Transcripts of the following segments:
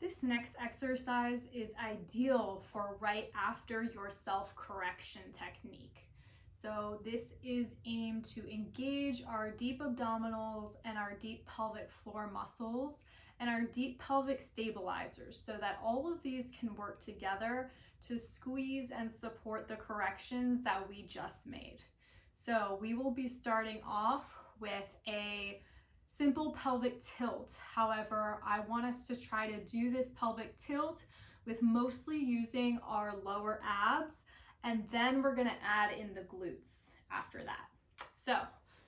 This next exercise is ideal for right after your self-correction technique. So this is aimed to engage our deep abdominals and our deep pelvic floor muscles and our deep pelvic stabilizers so that all of these can work together to squeeze and support the corrections that we just made. So we will be starting off with a simple pelvic tilt. However, I want us to try to do this pelvic tilt with mostly using our lower abs, and then we're gonna add in the glutes after that. So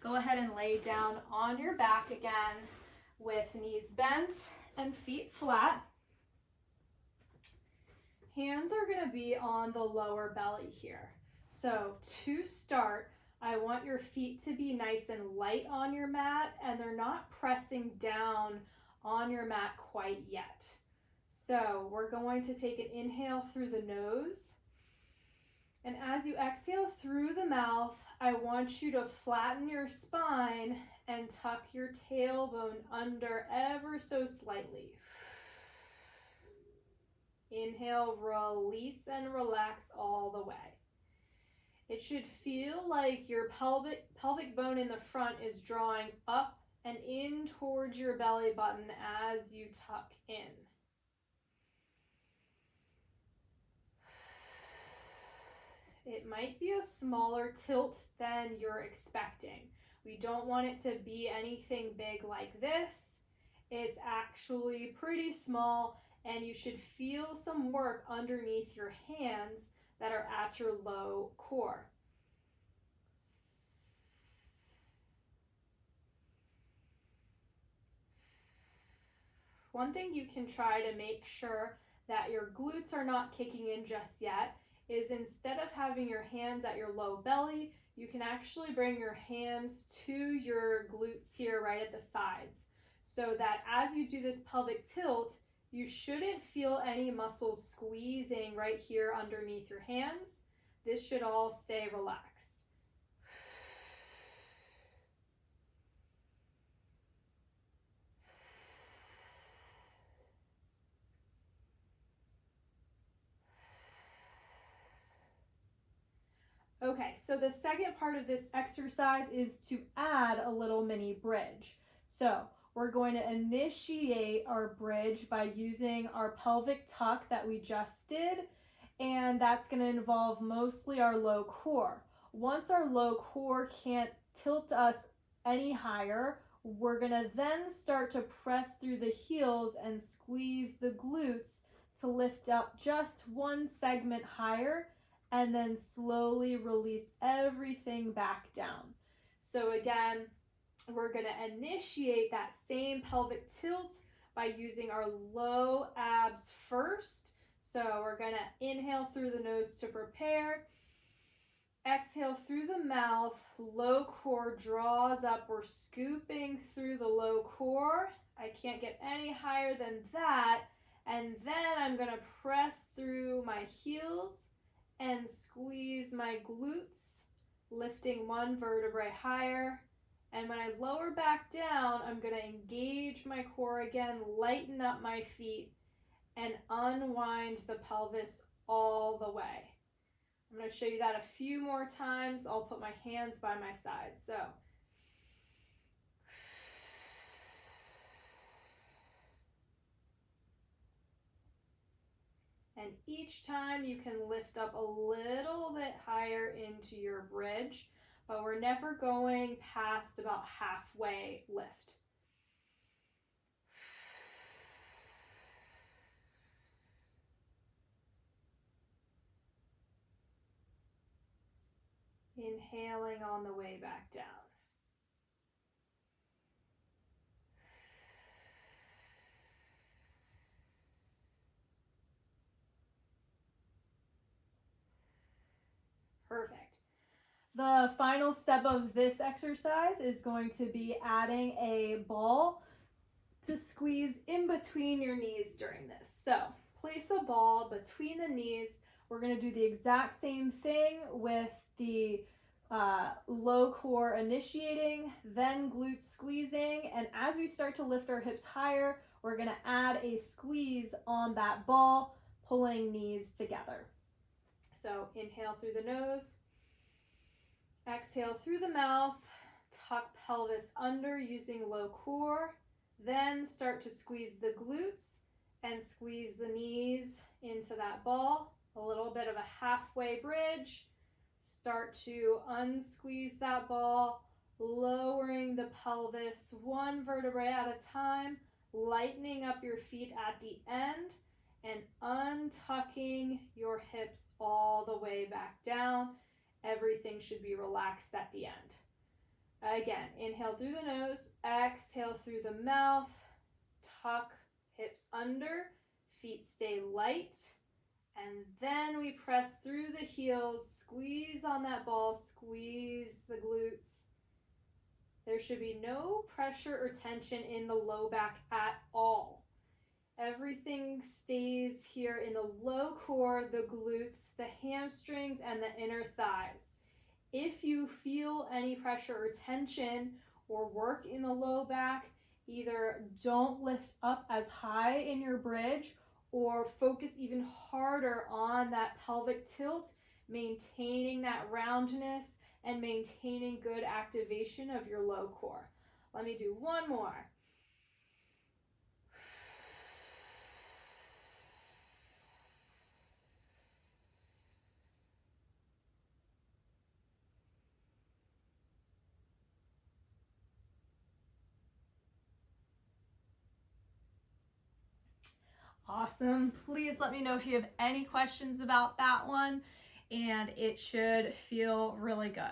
go ahead and lay down on your back again with knees bent and feet flat. Hands are gonna be on the lower belly here. So to start, I want your feet to be nice and light on your mat, and they're not pressing down on your mat quite yet. So we're going to take an inhale through the nose. And as you exhale through the mouth, I want you to flatten your spine and tuck your tailbone under ever so slightly. Inhale, release and relax all the way. It should feel like your pelvic bone in the front is drawing up and in towards your belly button as you tuck in. It might be a smaller tilt than you're expecting. We don't want it to be anything big like this. It's actually pretty small, and you should feel some work underneath your hands that are at your low core. One thing you can try to make sure that your glutes are not kicking in just yet is instead of having your hands at your low belly, you can actually bring your hands to your glutes here right at the sides, so that as you do this pelvic tilt, you shouldn't feel any muscles squeezing right here underneath your hands. This should all stay relaxed. Okay, so the second part of this exercise is to add a little mini bridge. So we're going to initiate our bridge by using our pelvic tuck that we just did, and that's going to involve mostly our low core. Once our low core can't tilt us any higher, we're going to then start to press through the heels and squeeze the glutes to lift up just one segment higher, and then slowly release everything back down. So again, we're gonna initiate that same pelvic tilt by using our low abs first. So we're gonna inhale through the nose to prepare. Exhale through the mouth, low core draws up. We're scooping through the low core. I can't get any higher than that. And then I'm gonna press through my heels and squeeze my glutes, lifting one vertebrae higher. And when I lower back down, I'm going to engage my core again, lighten up my feet, and unwind the pelvis all the way. I'm going to show you that a few more times. I'll put my hands by my side. So and each time you can lift up a little bit higher into your bridge, but we're never going past about halfway lift. Inhaling on the way back down. Perfect. The final step of this exercise is going to be adding a ball to squeeze in between your knees during this. So place a ball between the knees. We're going to do the exact same thing with the low core initiating, then glutes squeezing, and as we start to lift our hips higher, we're gonna add a squeeze on that ball, pulling knees together. So inhale through the nose, exhale through the mouth, tuck pelvis under using low core, then start to squeeze the glutes and squeeze the knees into that ball. A little bit of a halfway bridge. Start to unsqueeze that ball, lowering the pelvis one vertebrae at a time, lightening up your feet at the end, and untucking your hips all the way back down. Everything should be relaxed at the end. Again, inhale through the nose, exhale through the mouth, tuck hips under, feet stay light, and then we press through the heels, squeeze on that ball, squeeze the glutes. There should be no pressure or tension in the low back at all. Everything stays here in the low core, the glutes, the hamstrings, and the inner thighs. If you feel any pressure or tension or work in the low back, either don't lift up as high in your bridge or focus even harder on that pelvic tilt, maintaining that roundness and maintaining good activation of your low core. Let me do one more. Awesome. Please let me know if you have any questions about that one, and it should feel really good.